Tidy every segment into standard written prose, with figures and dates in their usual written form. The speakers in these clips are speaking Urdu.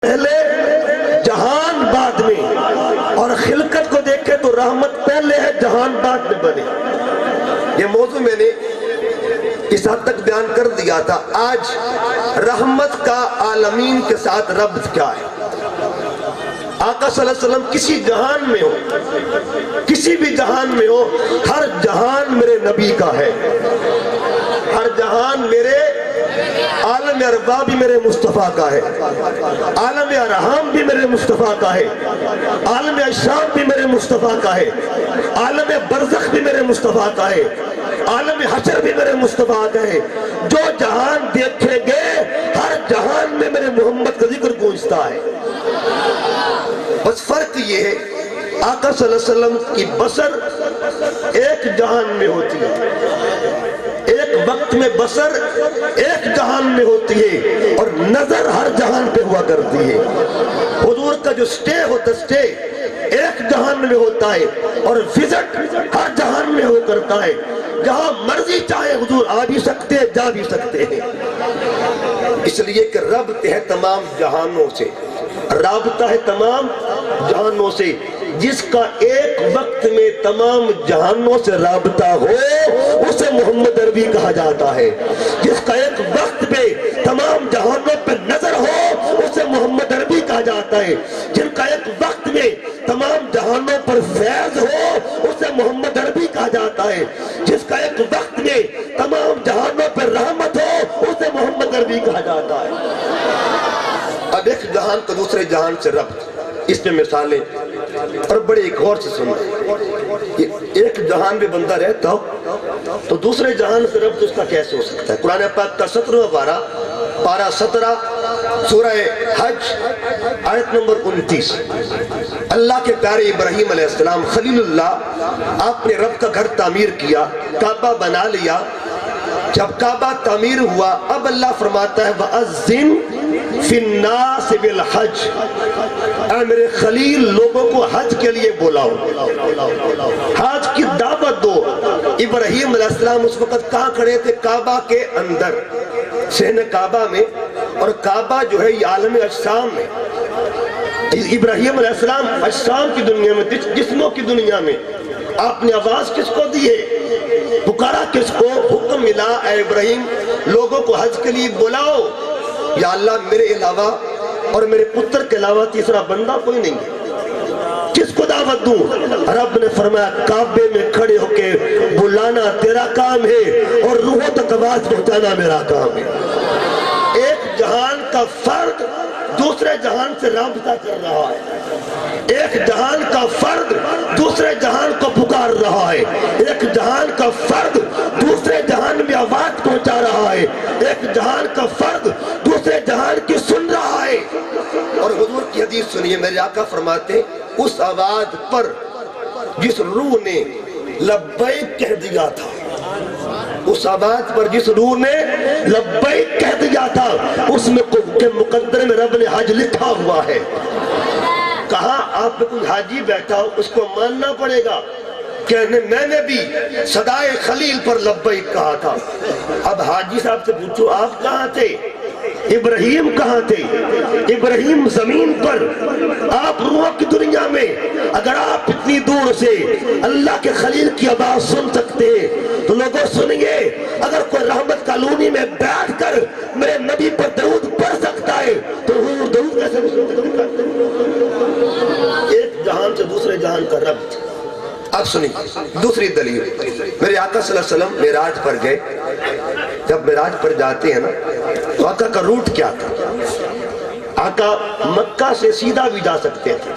پہلے جہان بعد میں، اور خلقت کو دیکھے تو رحمت پہلے ہے جہان بعد میں بنے۔ یہ موضوع میں نے اس حد تک بیان کر دیا تھا۔ آج رحمت کا عالمین کے ساتھ ربط کیا ہے؟ آقا صلی اللہ علیہ وسلم کسی جہان میں ہو، کسی بھی جہان میں ہو، ہر جہان میرے نبی کا ہے، ہر جہان میرے عالم ارواح بھی میرے مصطفیٰ کا ہے، عالم ارحام بھی میرے مصطفیٰ کا ہے، عالم اشام بھی میرے مصطفیٰ کا ہے، عالم برزخ بھی میرے مصطفیٰ کا ہے، عالم حشر بھی میرے مصطفیٰ کا ہے۔ جو جہان دیکھیں گے ہر جہان میں میرے محمد کا ذکر گونجتا ہے۔ بس فرق یہ ہے آقا صلی اللہ علیہ وسلم کی بصر ایک جہان میں ہوتی ہے، ایک وقت میں بصر ایک جہان میں ہوتی ہے اور نظر ہر جہان پہ ہوا کرتی ہے۔ حضور کا جو سٹے ہوتا سٹے ایک جہان میں ہوتا ہے اور وزٹ ہر جہان میں ہو کرتا ہے۔ جہاں مرضی چاہے حضور آ بھی سکتے ہیں، جا بھی سکتے ہیں، اس لیے کہ ربط ہے تمام جہانوں سے، رابطہ ہے تمام جہانوں سے۔ جس کا ایک وقت میں تمام جہانوں سے رابطہ ہو اسے محمد عربی کہا جاتا ہے۔ جس کا ایک وقت پہ تمام جہانوں پہ نظر ہو اسے محمد عربی کہا جاتا ہے۔ جن کا ایک وقت میں تمام جہانوں پر فیض ہو اسے محمد عربی کہا جاتا ہے۔ جس کا ایک وقت میں تمام جہانوں پر رحمت ہو اسے محمد عربی کہا جاتا ہے۔ اب ایک جہان تو دوسرے جہان سے ربط، اس میں مثالیں اور بڑے غور سے سننا۔ ایک جہان میں بندہ رہتا ہو تو دوسرے جہان سے ربط اس کا کیسے ہو سکتا ہے؟ قرآن پاک کا 17واں پارہ 17 سورہ حج آیت نمبر 29۔ اللہ کے پیارے ابراہیم علیہ السلام خلیل اللہ، آپ نے رب کا گھر تعمیر کیا، کعبہ بنا لیا۔ جب کعبہ تعمیر ہوا اب اللہ فرماتا ہے وَأَذِّن فِي النَّاسِ بِالْحَجِّ، اے میرے خلیل لوگوں کو حج کے لیے بلاؤ، حج کی دعوت دو۔ ابراہیم علیہ السلام اس وقت کہاں کھڑے تھے؟ کعبہ کے اندر، صحن کعبہ میں، اور کعبہ جو ہے یہ عالم اجسام میں۔ ابراہیم علیہ السلام اجسام کی دنیا میں، جسموں کی دنیا میں، آپ نے آواز کس کو دی ہے؟ پکارا کس کو؟ حکم ملا اے ابراہیم لوگوں کو حج کے لیے بلاؤ۔ یا اللہ میرے علاوہ اور میرے پتر کے علاوہ تیسرا بندہ کوئی نہیں ہے، کس کو دعوت دوں؟ رب نے فرمایا کعبے میں کھڑے ہو کے بلانا تیرا کام ہے اور روحوں تک آواز پہنچانا میرا کام ہے۔ ایک جہان کا فرد دوسرے جہان سے رابطہ کر رہا ہے، ایک جہان کا فرد دوسرے جہان کو پکار رہا ہے، ایک جہان کا فرد دوسرے جہان میں آواز پہنچا رہا ہے، ایک جہان کا فرد دوسرے جہان کی سن رہا ہے۔ اور حضور کی حدیث سنیے، میرے آقا فرماتے ہیں اس آواز پر جس روح نے لبیک کہہ دیا تھا، اس آواز پر جس روح نے لبیک کہہ دیا تھا اس میں کے مقدر میں رب نے حج لکھا ہوا ہے۔ کہا آپ میں کوئی حاجی بیٹھا ہو اس کو ماننا پڑے گا کہ میں نے بھی صدائے خلیل پر لبیک کہا تھا۔ اب حاجی صاحب سے پوچھو آپ کہاں تھے؟ ابراہیم کہاں تھے؟ ابراہیم زمین پر، آپ روح کی دنیا میں۔ اگر آپ اتنی دور سے اللہ کے خلیل کی آواز سن سکتے ہیں تو لوگوں سنیے، اگر کوئی رحمت کالونی میں بیٹھ کر میرے نبی پر درود پڑھ سکتا ہے تو حضور درود کیسے سکتا ہے؟ ایک جہان سے دوسرے جہان کا ربط۔ اب سنیے دوسری دلیل، میرے آقا صلی اللہ علیہ وسلم معراج پر گئے۔ جب معراج پر جاتے ہیں نا تو آقا کا روٹ کیا تھا؟ آقا مکہ سے سیدھا بھی جا سکتے تھے،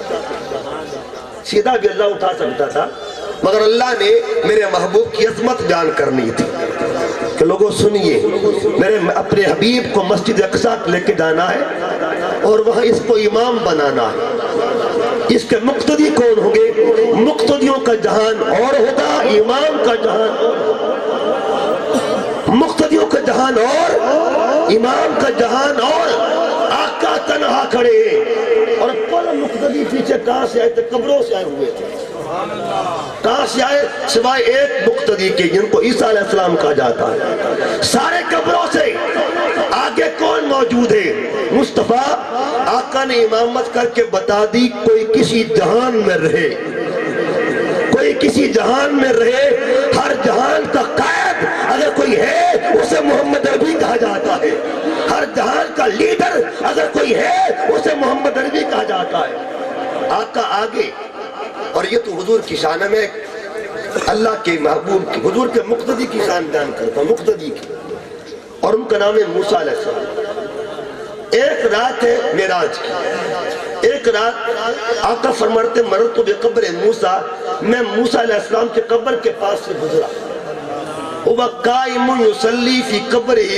سیدھا بھی اللہ اٹھا سکتا تھا، مگر اللہ نے میرے محبوب کی عظمت بیان کرنی تھی کہ لوگوں سنیے، میرے اپنے حبیب کو مسجد اقصیٰ لے کے جانا ہے اور وہاں اس کو امام بنانا ہے۔ اس کے مقتدی کون ہوں گے؟ مقتدیوں کا جہان اور ہوگا، امام کا جہان اور، مقتدیوں کا جہان اور امام کا جہان اور۔ آقا تنہا کھڑے اور پر مقتدی پیچھے کہاں سے آئے تھے؟ قبروں سے آئے ہوئے تھے۔ کہاں سے آئے؟ سوائے ایک مقتدی کے جن کو عیسیٰ علیہ السلام کہا جاتا ہے، سارے قبروں سے۔ آگے آگے کون موجود ہے؟ مصطفیٰ آقا نے امامت کر کے بتا دی، کوئی کسی جہان میں رہے، کوئی کسی جہان میں رہے، ہر جہان کا قائد اگر کوئی ہے اسے محمد عربی کہا جاتا ہے، ہر جہان کا لیڈر اگر کوئی ہے اسے محمد عربی کہا جاتا ہے۔ آقا آگے، اور یہ تو حضور کی شان میں اللہ کے محبوب کی، حضور کے مقتدی کی شان بیان کرتا ہوں، مقتدی کی، اور ان کا نام ہے موسیٰ علیہ السلام۔ ایک رات ہے معراج کی، ایک رات آقا فرماتے مررت بقبر موسیٰ، میں موسیٰ علیہ السلام کے قبر کے پاس سے گزرا، وہ قائم یصلی فی قبرہ،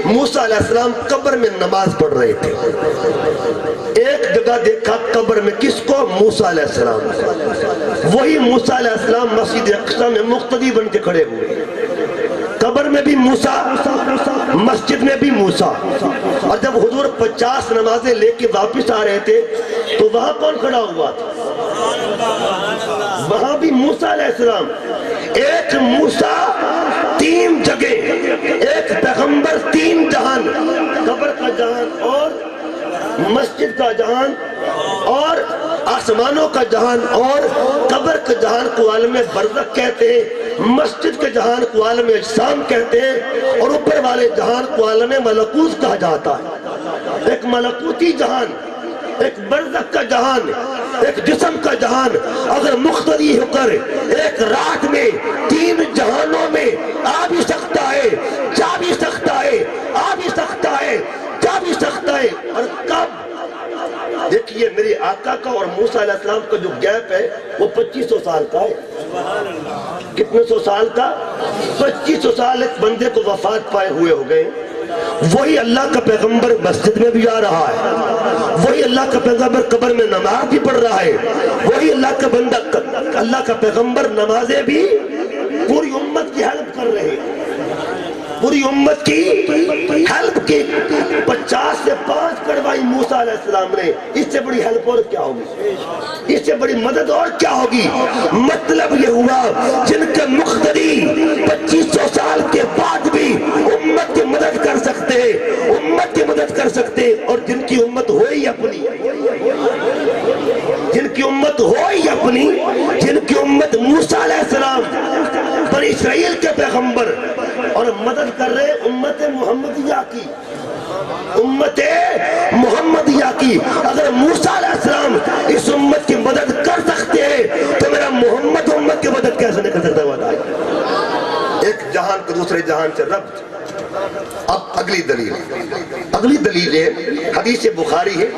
موسیٰ علیہ السلام قبر میں نماز پڑھ رہے تھے۔ ایک جگہ دیکھا قبر میں کس کو؟ موسیٰ علیہ السلام۔ وہی موسیٰ علیہ السلام مسجد اقصی میں مقتدی بن کے کھڑے ہوئے، قبر میں بھی موسیٰ، مسجد میں بھی موسیٰ۔ اور جب حضور 50 نمازیں لے کے واپس آ رہے تھے تو وہاں کون کھڑا ہوا تھا؟ وہاں بھی موسیٰ علیہ السلام۔ ایک موسیٰ 3 جگہ، ایک پیغمبر 3 جہان، قبر کا جہان اور مسجد کا جہان اور آسمانوں کا جہان اور قبر کا جہان کو عالم برزخ کہتے ہیں، مسجد کے جہان کو عالم اجسام کہتے ہیں، اور اوپر والے جہان کو عالم ملکوت کہا جاتا ہے۔ ایک ملکوتی جہان، ایک برزخ کا جہان، ایک جسم کا جہان، اگر مقتدی ہو کر ایک رات میں 3 جہانوں میں آ بھی سکتا ہے، جا بھی سکتا ہے، آ بھی سکتا ہے، جا بھی سکتا ہے، اور کب؟ دیکھیے میرے آقا کا اور موسیٰ علیہ السلام کا جو گیپ ہے وہ 2500 سال کا ہے۔ کتنے سو سال کا؟ 2500 سال ایک بندے کو وفات پائے ہوئے ہو گئے۔ وہی اللہ کا پیغمبر مسجد میں بھی آ رہا ہے، وہی اللہ کا پیغمبر قبر میں نماز بھی پڑھ رہا ہے، وہی اللہ کا پیغمبر نمازیں بھی پوری امت کی ہیلپ کر رہے ہیں، پوری امت کی ہیلپ کی۔ 50 سے 5 کروائی موسیٰ علیہ السلام نے، اس سے بڑی ہیلپ اور کیا ہوگی؟ اس سے بڑی مدد اور کیا ہوگی؟ مطلب یہ ہوا جن کے مقتدی 2500 سال کے بعد بھی امت کی مدد کر سکتے، امت کی مدد کر سکتے، اور جن کی امت ہوئی اپنی، جن کی امت ہوئی اپنی، جن کی امت موسیٰ علیہ السلام بنی اسرائیل کے پیغمبر، اور مدد کر رہے امت محمدیہ کی، امت محمدیہ کی۔ اگر موسیٰ علیہ السلام اس امت کی مدد کر سکتے ہیں تو میرا محمد امت کی مدد کیسے نہیں کر سکتا؟ بتائیں، ایک جہان کو دوسرے جہان سے ربط۔ اب اگلی دلیل ہے، حدیث بخاری ہے،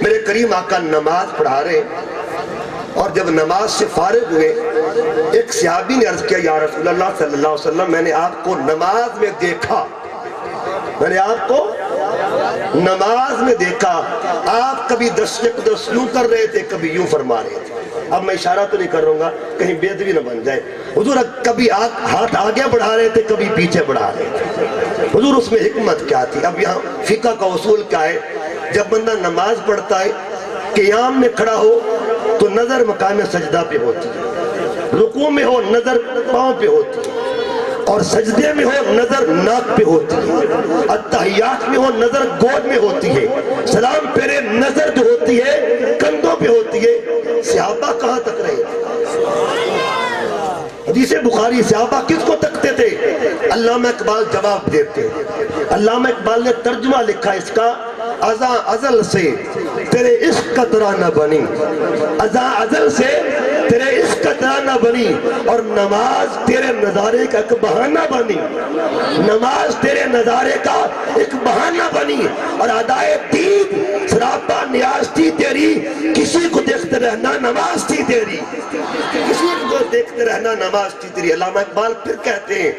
میرے کریم آقا نماز پڑھا رہے اور جب نماز سے فارغ ہوئے ایک صحابی نے عرض کیا، یا رسول اللہ صلی اللہ علیہ وسلم، میں نے آپ کو نماز میں دیکھا، میں نے آپ کو نماز میں دیکھا، آپ کبھی دستے قدس یوں کر رہے تھے، کبھی یوں فرما رہے تھے۔ اب میں اشارہ تو نہیں کر رہا گا کہیں بے ادبی نہ بن جائے۔ حضور کبھی ہاتھ آگے بڑھا رہے تھے، کبھی پیچھے بڑھا رہے تھے۔ حضور اس میں حکمت کیا تھی؟ اب یہاں فقہ کا اصول کیا ہے؟ جب بندہ نماز پڑھتا ہے قیام میں کھڑا ہو تو نظر مقام سجدہ پہ ہوتی ہے، رکوع میں ہو نظر پاؤں پہ ہوتی ہے، اور سجدے میں ہو نظر ناک پہ ہوتی ہے، اتحیات میں ہو نظر گود میں ہوتی ہے، سلام پھیرے نظر جو ہوتی ہے کندھوں پہ ہوتی ہے۔ صحابہ کہاں تک رہے تھے؟ حدیث بخاری، صحابہ کس کو تکتے تھے؟ علامہ اقبال جواب دیتے ہیں۔ علامہ اقبال نے ترجمہ لکھا اس کا، ازاں ازل سے تیرے عشق کا ترانہ بنی، ازاں ازل سے تیرے عشق کا ترانہ بنی، اور نماز تیرے نظارے کا ایک بہانہ بنی، نماز تیرے نظارے کا ایک بہانہ بنی، اور ادائے دید سراپا نیاز تھی تیری، کسی کو دیکھتے رہنا نماز تھی تیری، کسی کو دیکھتے رہنا نماز تھی تیری۔ علامہ اقبال پھر کہتے ہیں،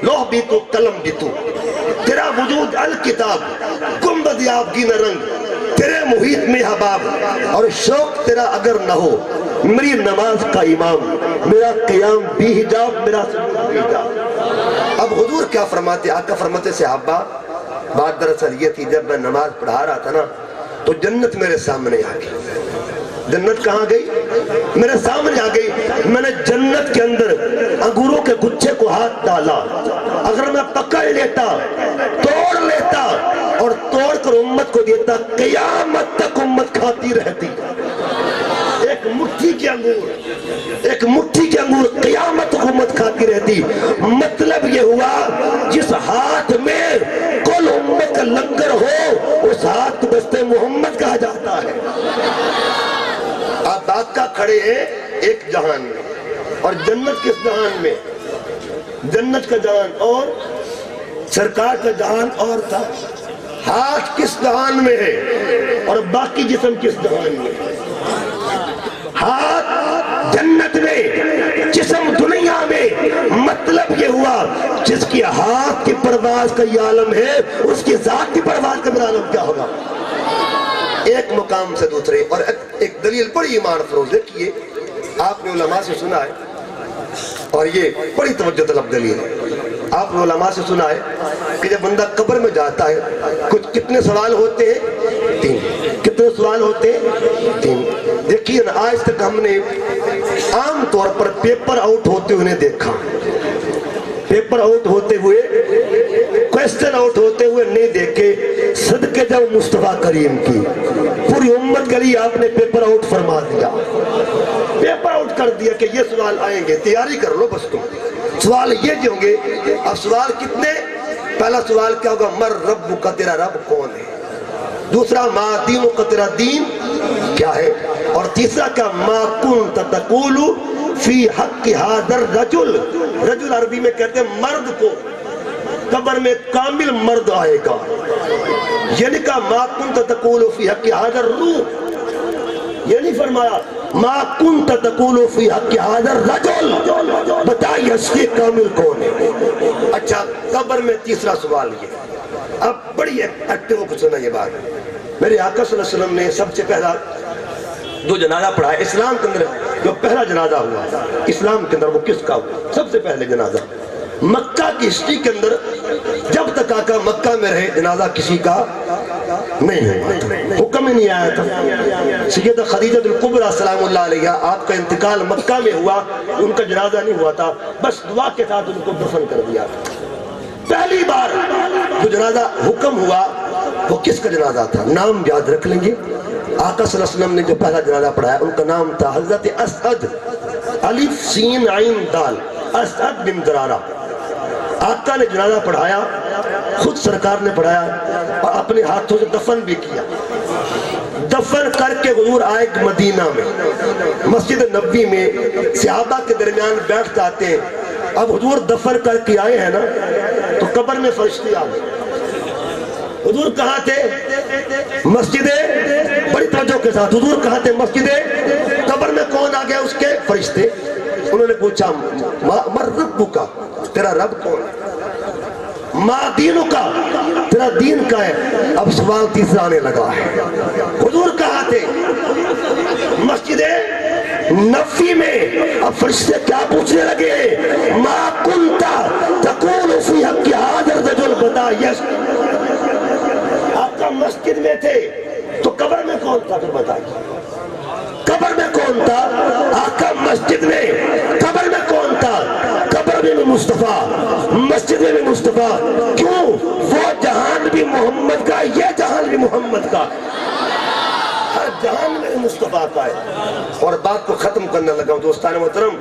لوح بھی تو قلم بھی تو، تیرا وجود الکتاب، گنبد آبگینہ رنگ، تیرے محیط میں حباب، اور شوق تیرا اگر نہ ہو میری نماز کا امام، میرا قیام بھی حجاب، میرا سجود بھی حجاب۔ اب حضور کیا فرماتے؟ آقا فرماتے صحابہ بات دراصل یہ تھی، جب میں نماز پڑھا رہا تھا نا تو جنت میرے سامنے آ گئی۔ جنت کہاں گئی؟ میرے سامنے آ گئی۔ میں نے جنت کے اندر انگوروں کے گچھے کو ہاتھ ڈالا، اگر میں پکڑ لیتا، توڑ لیتا، اور توڑ کر امت کو دیتا، قیامت تک امت کھاتی رہتی۔ ایک مٹھی کے انگور قیامت تک امت کھاتی رہتی۔ مطلب یہ ہوا جس ہاتھ میں کل امت کا لنگر ہو اس ہاتھ کو دست محمد کہا جاتا ہے۔ آپ آقا کھڑے ہیں ایک جہان میں، اور جنت کس جہان میں؟ جنت کا جہان اور سرکار کا جہان اور تھا۔ ہاتھ کس جہان میں ہے اور باقی جسم کس جہان میں؟ ہاتھ جنت میں، جسم دنیا میں۔ مطلب یہ ہوا جس کی ہاتھ کی پرواز کا یہ عالم ہے اس کی ذات کی پرواز کا میرا عالم کیا ہوگا؟ ایک مقام سے دوسرے۔ اور ایک دلیل بڑی ایمان افروز ہے کہ یہ آپ نے علماء سے سنا ہے، اور یہ بڑی توجہ طلب دلیل ہے۔ آپ نے علماء سے سنا ہے کہ جب بندہ قبر میں جاتا ہے کتنے سوال ہوتے ہیں؟ 3۔ کتنے سوال ہوتے ہیں؟ 3۔ دیکھیے نا، آج تک ہم نے عام طور پر پیپر آؤٹ ہوتے ہوئے دیکھا، پیپر آؤٹ ہوتے ہوئے، کوئسٹن آؤٹ ہوتے ہوئے نہیں دیکھے۔ صدقے جاؤ مصطفیٰ کریم کی، پوری امت کے لیے آپ نے پیپر آؤٹ فرما دیا، پیپر آؤٹ کر دیا کہ یہ سوال آئیں گے، تیاری کر لو بس تم۔ سوال یہ جو ہوں گے، اب سوال کتنے؟ پہلا سوال کیا ہوگا؟ مر رب کا، تیرا رب کون ہے؟ دوسرا ما دین کا، تیرا دین کیا ہے؟ اور تیسرا کیا؟ ما کنت تقول فی حق ھذا الرجل۔ رجل عربی میں کہتے ہیں مرد کو، قبر میں کامل مرد آئے گا۔ یہ نہیں کہا ما کنت تقول فی حق ھذا الروح، یہ نہیں فرمایا ما کنت تقول فی حق ھذا الرجل، بتائیے اس کے کامل کون ہے؟ اچھا، قبر میں تیسرا سوال یہ، اب بڑی ایکٹیو کو سنا یہ بات۔ میرے آقا صلی اللہ علیہ وسلم نے سب سے پہلا جو جنازہ پڑھا ہے اسلام کے اندر، جو پہلا جنازہ ہوا اسلام کے اندر، وہ کس کا ہوا؟ سب سے پہلے جنازہ مکہ کی ہسٹری کے اندر، جب تک آقا مکہ میں رہے جنازہ کسی کا نہیں ہوا، حکم ہی نہیں آیا تھا۔ سیدہ خدیجہ الکبریٰ سلام اللہ علیہ، آپ کا انتقال مکہ میں ہوا، ان کا جنازہ نہیں ہوا تھا، بس دعا کے ساتھ ان کو دفن کر دیا تھا۔ پہلی بار جو جنازہ حکم ہوا وہ کس کا جنازہ تھا؟ نام یاد رکھ لیں گے۔ آقا صلی اللہ علیہ وسلم نے جو پہلا جنازہ پڑھایا ان کا نام تھا حضرت اسعد، الف سین عین دال، اسعد بن زرارہ۔ آقا نے جنازہ پڑھایا، خود سرکار نے پڑھایا اور اپنے ہاتھوں سے دفن بھی کیا۔ دفن کر کے حضور آئے مدینہ میں، مسجد نبوی میں صحابہ کے درمیان بیٹھ جاتے ہیں۔ اب حضور دفن کر کے آئے ہیں نا، تو قبر میں فرشتے آ گئے۔ حضور کہاں تھے؟ مسجد، بڑی توجہ کے ساتھ، حضور کہاں تھے؟ مسجد۔ قبر میں کون آ گیا؟ اس کے فرشتے۔ انہوں نے پوچھا مر رب کا، تیرا رب کون ہے؟ ما دینو کا، تیرا دین کا ہے۔ اب سوال تیسرا آنے لگا ہے، حضور کہاں تھے؟ مسجد نبوی میں۔ اب فرشتے کیا پوچھنے لگے؟ ما کنتا تقول فی حق ھذا الرجل، بتا یس۔ آپ کا مسجد میں تھے تو قبر میں کون تھا؟ پھر بتائیے، قبر میں کون تھا؟ آقا مسجد میں، قبر میں کون تھا؟ قبر میں بھی مصطفیٰ، مسجد میں بھی مصطفیٰ۔ کیوں؟ وہ جہان بھی محمد کا، یہ جہان بھی محمد کا، ہر جہان میں مصطفیٰ کا ہے۔ اور بات کو ختم کرنے لگا ہوں دوستان محترم،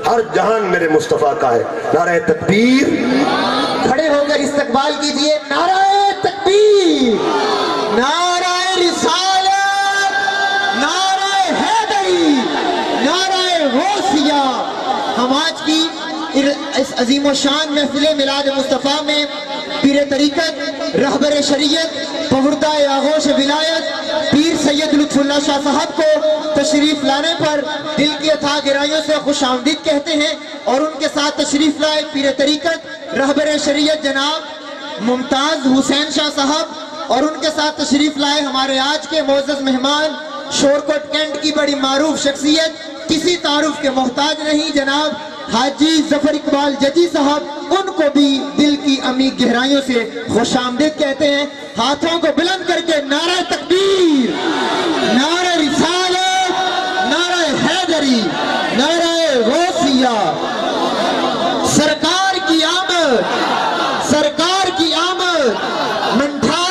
ہر جہان میرے مصطفیٰ کا ہے۔ نعرہ تکبیر، کھڑے ہو کر استقبال کیجئے۔ نعرہ تکبیر، نعرہ رسالت، نعرہ حیدری، نعرہ غوثیہ۔ ہم آج کی اس عظیم و شان محفل میلاد مصطفیٰ میں پیر طریقت، رہبر شریعت، پہردہ آغوش ولایت پیر سید لطف اللہ شاہ صاحب کو تشریف لانے پر دل کی اتھاہ گہرائیوں سے خوش آمدید کہتے ہیں، اور ان کے ساتھ تشریف لائے پیر طریقت، رہبر شریعت جناب ممتاز حسین شاہ صاحب، اور ان کے ساتھ تشریف لائے ہمارے آج کے معزز مہمان شورکوٹ کینٹ کی بڑی معروف شخصیت، کسی تعارف کے محتاج نہیں، جناب حاجی ظفر اقبال ججی صاحب، ان کو بھی دل کی عمیق گہرائیوں سے خوش آمدید کہتے ہیں۔ ہاتھوں کو بلند کر کے نعرہ تکبیر، نعرہ رسالت، نعرہ حیدری، نعرہ غوثیہ۔ سرکار کی آمد، سرکار کی آمد، منٹھار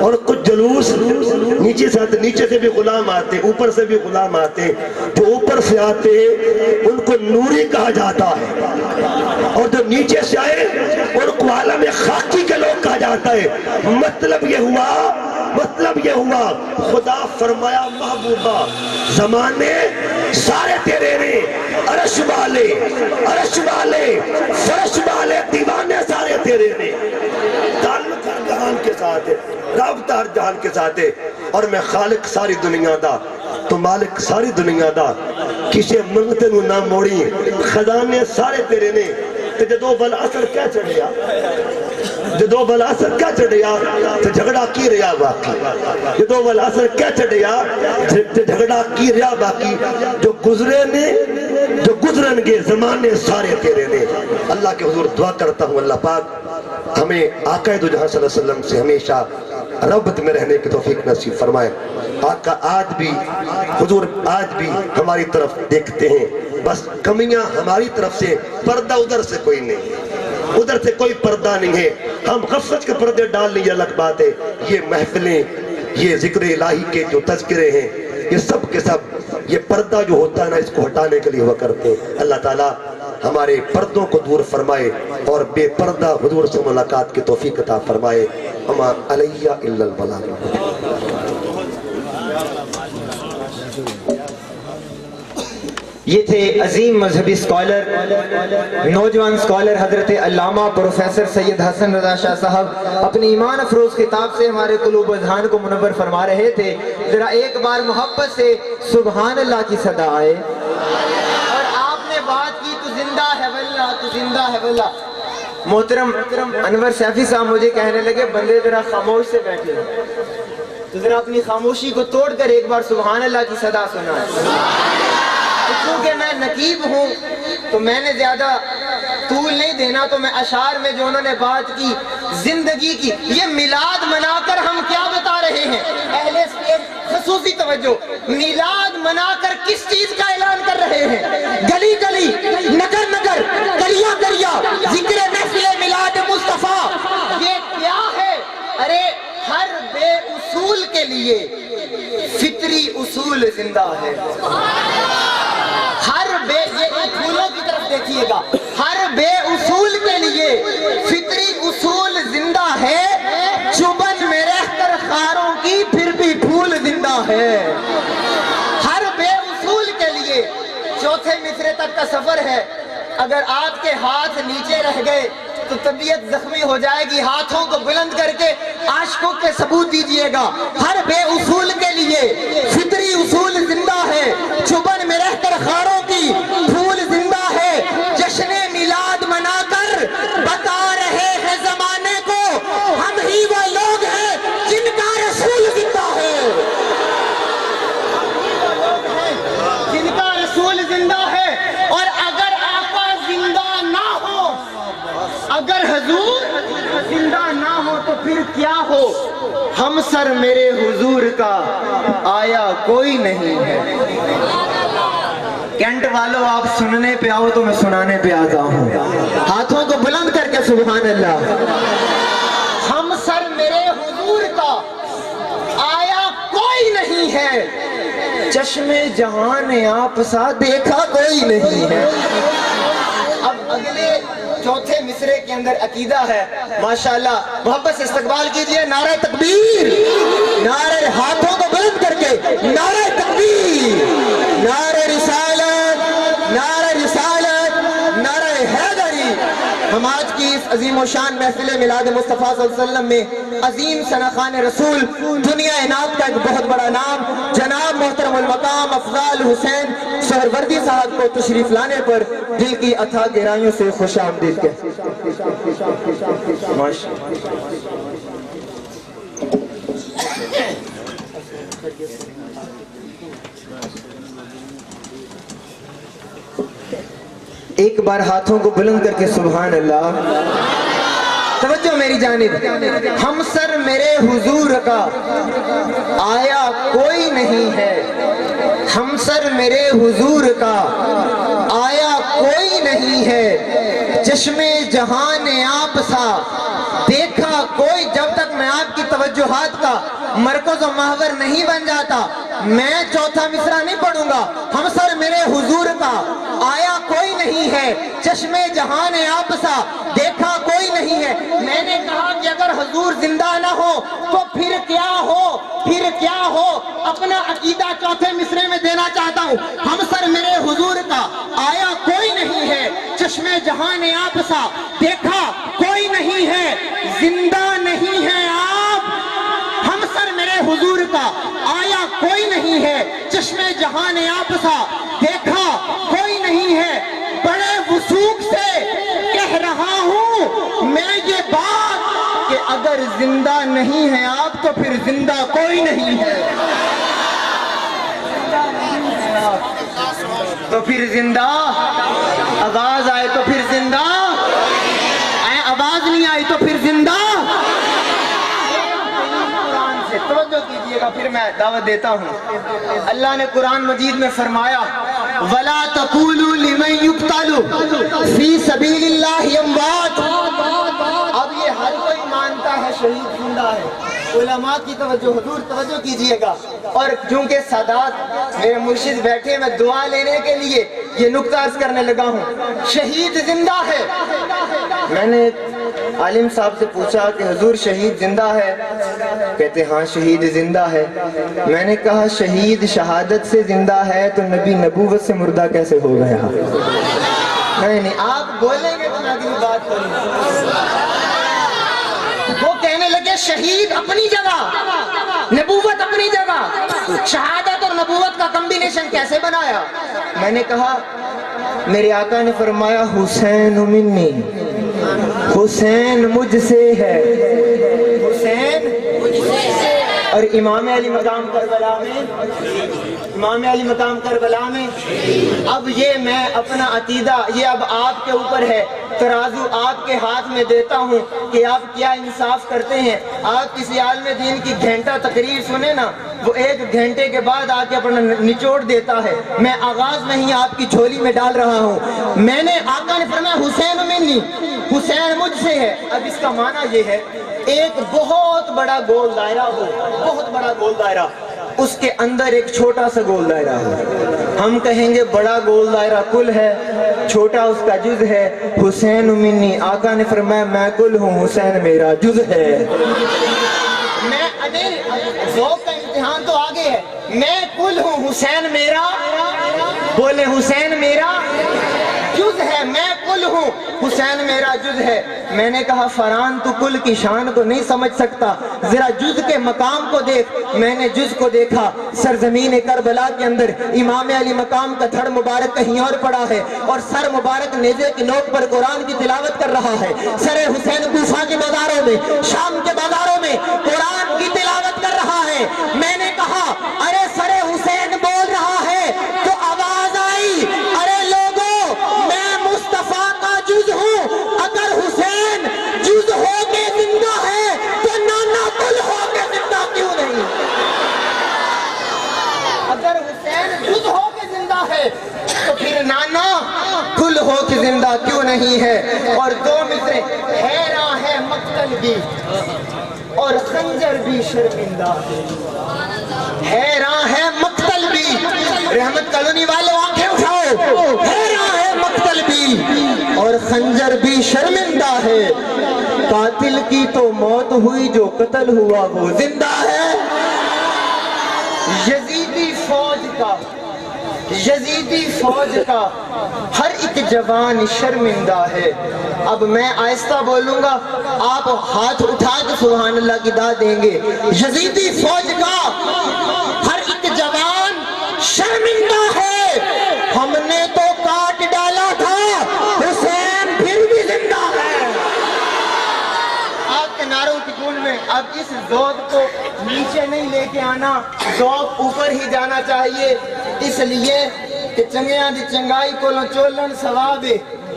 اور کچھ جلوس نیچے سے آتے ہیں۔ نیچے سے بھی غلام آتے ہیں، اوپر سے بھی غلام آتے ہیں۔ جو اوپر سے آتے ہیں ان کو نوری کہا جاتا ہے، اور جو نیچے سے آئے ان کو عالم خاکی کے لوگ کہا جاتا ہے۔ مطلب یہ ہوا خدا فرمایا محبوبہ زمانے سارے تیرے نے، عرش والے فرش والے دیوانے سارے تیرے نے۔ تعلق ہر جہان کے ساتھ ہے، رابطہ ہر جہان کے ساتھ ہے، اور میں خالق ساری دنیا دا تو مالک ساری دنیا دا، کسے منگتے نو نہ موڑی، خزانے سارے تیرے نے۔ تے جدو بالعصر کیا چڑھیا، جدو بالعصر کیا چڑھیا تے جھگڑا کی ریا باقی، جدو بالعصر کیا چڑھیا تے جھگڑا کی ریا باقی۔ جو گزرے نے جو گزرن گے زمانے سارے تیرے نے۔ اللہ کے حضور دعا کرتا ہوں اللہ پاک ہمیں آقا دو جہاں صلی اللہ علیہ وسلم سے ہمیشہ رغبت میں رہنے کی توفیق نصیب فرمائے۔ آقا آج بھی حضور آج بھی ہماری طرف دیکھتے ہیں، بس کمیاں ہماری طرف سے، پردہ ادھر سے کوئی نہیں ہے، ادھر سے کوئی پردہ نہیں ہے۔ ہم غفلت کے پردے ڈال لیں، یہ الگ بات ہے۔ یہ محفلیں، یہ ذکر الہی کے جو تذکرے ہیں، یہ سب کے سب یہ پردہ جو ہوتا ہے نا، اس کو ہٹانے کے لیے ہوا کرتے ہیں۔ اللہ تعالیٰ ہمارے پردوں کو دور فرمائے اور بے پردہ حضور سے ملاقات کی توفیق عطا فرمائے۔ وما علیہ الا البلاغ۔ یہ تھے عظیم مذہبی سکالر، نوجوان سکالر حضرت علامہ پروفیسر سید حسن رضا شاہ صاحب اپنی ایمان افروز خطاب سے ہمارے قلوب و اذہان کو منور فرما رہے تھے۔ ذرا ایک بار محبت سے سبحان اللہ کی صدا آئے۔ اور آپ نے بات کی تو زندہ ہے واللہ، تو زندہ ہے واللہ۔ محترم انور سیفی صاحب مجھے کہنے لگے بندے ذرا خاموش سے بیٹھے ہیں، تو ذرا اپنی خاموشی کو توڑ کر ایک بار سبحان اللہ کی صدا سنائیں۔ کیونکہ میں نقیب ہوں تو میں نے زیادہ طول نہیں دینا، تو میں اشعار میں جو انہوں نے بات کی زندگی کی، یہ میلاد منا کر ہم کیا بتا رہے ہیں؟ اہل اسٹیج خصوصی توجہ، میلاد منا کر کس چیز کا اعلان کر رہے ہیں؟ گلی گلی، نگر نگر، گلیاں گلیاں، ذکر محفل میلاد مصطفیٰ۔ یہ کیا ہے؟ ارے ہر بے اصول کے لیے فطری اصول زندہ ہے۔ ہر بے، یہ پھولوں کی طرف دیکھیے گا، ہر بے اصول کے لیے فطری اصول زندہ ہے۔ چبن میں رہ کر خاروں کی پھر بھی پھول زندہ ہے۔ ہر بے اصول کے لیے چوتھے مصرے تک کا سفر ہے۔ اگر آپ کے ہاتھ نیچے رہ گئے تو طبیعت زخمی ہو جائے گی۔ ہاتھوں کو بلند کر کے عاشقوں کے ثبوت دیجئے گا۔ ہر بے اصول کے لیے فطری اصول زندہ ہے۔ چبن میں رہ کر خاروں کی پھول زندہ ہے۔ جشن میلاد منا کر بتا رہے ہیں زمانے کو، ہم ہی وہ لوگ ہیں جن کا رسول زندہ ہے، جن کا رسول زندہ ہے۔ اور اگر آقا زندہ نہ ہو، اگر حضور زندہ نہ ہو تو پھر کیا ہو؟ ہم سر میرے حضور کا آیا کوئی نہیں ہے۔ کینٹ والوں آپ سننے پہ آؤ تو میں سنانے پہ آتا ہوں۔ ہاتھوں کو بلند کر کے سبحان اللہ۔ ہم سر میرے حضور کا آیا کوئی نہیں ہے، چشم جہان آپ سا دیکھا کوئی نہیں ہے۔ اب اگلے چوتھے مصرے کے اندر عقیدہ ہے، ماشاءاللہ محبت سے استقبال کیجئے۔ نعرہ تکبیر، نعرہ ہاتھوں کو بلند کر کے نعرہ تکبیر، نعرہ رسالت، نعرہ رسالت، نعرہ حیدری۔ ہم آج کی اس عظیم و شان محفل میلاد مصطفیٰ صلی اللہ علیہ وسلم میں عظیم ثناخوان رسول، دنیا انعام کا ایک بہت بڑا نام، جناب محترم المقام افضال حسین سہروردی صاحب کو تشریف لانے پر دل کی اتھا گہرائیوں سے خوش آمدید کہتے ایک بار ہاتھوں کو بلند کر کے سبحان اللہ۔ توجہ میری جانب، ہم سر میرے حضور کا آیا کوئی نہیں ہے، ہم سر میرے حضور کا آیا کوئی نہیں ہے، چشمے جہاں نے آپ سا دیکھا کوئی، جب تک میں آپ کی توجہات کا مرکز و محور نہیں بن جاتا میں چوتھا مصرع نہیں پڑھوں گا. ہم سر میرے حضور کا آیا کوئی نہیں ہے، چشمے جہاں نے آپ سا دیکھا کوئی نہیں ہے. میں نے کہا کہ اگر حضور زندہ نہ ہو تو پھر کیا ہو، پھر کیا ہو. اپنا عقیدہ چوتھے مصرے میں دینا چاہتا ہوں. ہم سر میرے حضور کا آیا کوئی نہیں ہے، چشمے جہاں نے آپ سا دیکھا کوئی نہیں ہے، زندہ نہیں ہے آپ. ہم سر میرے حضور کا آیا کوئی نہیں ہے، چشمے جہاں نے آپ سا دیکھا کوئی نہیں ہے. بڑے وثوق سے کہہ رہا ہوں میں یہ بات کہ اگر زندہ نہیں ہے آپ تو پھر زندہ کوئی نہیں ہے. تو پھر زندہ، آواز آئے تو پھر زندہ، آواز نہیں آئی تو پھر زندہ. قرآن سے توجہ کیجئے گا، پھر میں دعوت دیتا ہوں. اللہ نے قرآن مجید میں فرمایا وَلَا تَقُولُوا لِمَنْ يُقْتَلُ فِي سَبِيلِ اللَّهِ أَمْوَاتٌ. اب یہ ہر کوئی مانتا ہے شہید زندہ ہے. علماء کی توجہ، حضور توجہ کیجئے گا. اور چونکہ سادات میرے مرشد بیٹھے، میں دعا لینے کے لیے یہ نقطہ عرض کرنے لگا ہوں. شہید زندہ ہے. میں نے عالم صاحب سے پوچھا کہ حضور شہید زندہ ہے؟ کہتے ہاں شہید زندہ ہے. میں نے کہا شہید شہادت سے زندہ ہے تو نبی نبوت سے مردہ کیسے ہو گیا؟ نہیں آپ بولیں گے تو میں اگلی بات کروں. وہ کہنے لگے شہید اپنی جگہ، نبوت اپنی جگہ، شہادت اور نبوت کا کمبینیشن کیسے بنایا؟ میں نے کہا میرے آقا نے فرمایا حسین منی، حسین مجھ سے ہے. حسین اور امام علی مقام کربلا میں، امام علی مقام کربلا میں. اب یہ میں اپنا عقیدہ یہ اب آپ کے اوپر ہے، ترازو آپ کے ہاتھ میں دیتا ہوں کہ آپ کیا انصاف کرتے ہیں. آپ کسی عالم دین کی گھنٹہ تقریر سنیں نا، وہ 1 گھنٹے کے بعد آ کے اپنا نچوڑ دیتا ہے. میں آغاز میں ہی آپ کی جھولی میں ڈال رہا ہوں. میں نے آقا نے فرمایا حسین منی، حسین مجھ سے ہے. اب اس کا معنی یہ ہے ایک بہت بڑا گول دائرہ ہو، بہت بڑا گول دائرہ، اس کے اندر ایک چھوٹا سا گول دائرہ ہو. ہم کہیں گے بڑا گول دائرہ کل ہے، چھوٹا اس کا جز ہے. حسین منی، آقا نے فرمایا میں کل ہوں، حسین میرا جز ہے. میں ذوق کا امتحان تو آگے ہے. میں کل ہوں، حسین میرا، بولے حسین میرا جز ہے. میں کل ہوں، حسین میرا جز ہے. میں نے کہا فران تو کل کی شان کو نہیں سمجھ سکتا، ذرا جز کے مقام کو دیکھ. میں نے جز کو دیکھا، سرزمین کربلا کے اندر امام علی مقام کا دھڑ مبارک کہیں اور پڑا ہے اور سر مبارک نیزے کی نوک پر قرآن کی تلاوت کر رہا ہے. سر حسین کوفہ کے بازاروں میں، شام کے بازاروں میں قرآن کی تلاوت کر رہا ہے. میں نے کہا ارے سر حسین بول رہا ہے تو آواز آئی ارے لوگوں میں مصطفیٰ کا جز ہوں. اگر حسین جز ہو کے زندہ ہے تو نانا کل ہو کے زندہ کیوں نہیں؟ اگر حسین جز ہو کے زندہ ہے تو پھر نانا کل ہو کے زندہ کیوں نہیں ہے؟ اور 2 مصرے، حیراں ہے مقتل بھی اور خنجر بھی شرمندہ ہے. حیراں ہے مقتل بھی، رحمت کالونی والے آنکھیں اٹھاؤ. حیراں ہے مقتل بھی اور خنجر بھی شرمندہ ہے. قاتل کی تو موت ہوئی، جو قتل ہوا وہ زندہ ہے. یزیدی فوج کا ہر ایک جوان شرمندہ ہے. اب میں آہستہ بولوں گا، آپ ہاتھ اٹھا کے سبحان اللہ کی داد دیں گے. یزیدی فوج کا ہر ایک جوان شرمندہ ہے. ہم نے تو کاٹ ڈالا تھا، حسین پھر بھی زندہ ہے. آپ کے نعروں کی گونج میں اب اس ذوق کو نیچے نہیں لے کے آنا، ذوق اوپر ہی جانا چاہیے. اس لیے کہ چنگیاں دی چنگائی کولوں چولن ثوابے،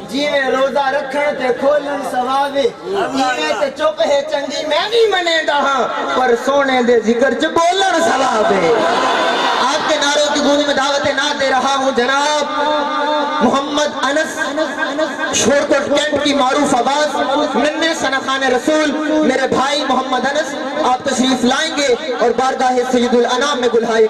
جیویں روزہ رکھن تے کھولن ثوابے. ایویں تے چپ ہے چنگی میں بھی منے دا ہاں، پر سونے دے ذکر چ بولن ثوابے. آپ کے نعروں کی گونج میں دعوت نہ دے دے رہا ہوں جناب محمد انس شورکوٹ کینٹ کی معروف آواز ننھے سنخان رسول میرے بھائی محمد انس آپ تشریف لائیں گے اور بارگاہ سید الانام میں گلہائے گی.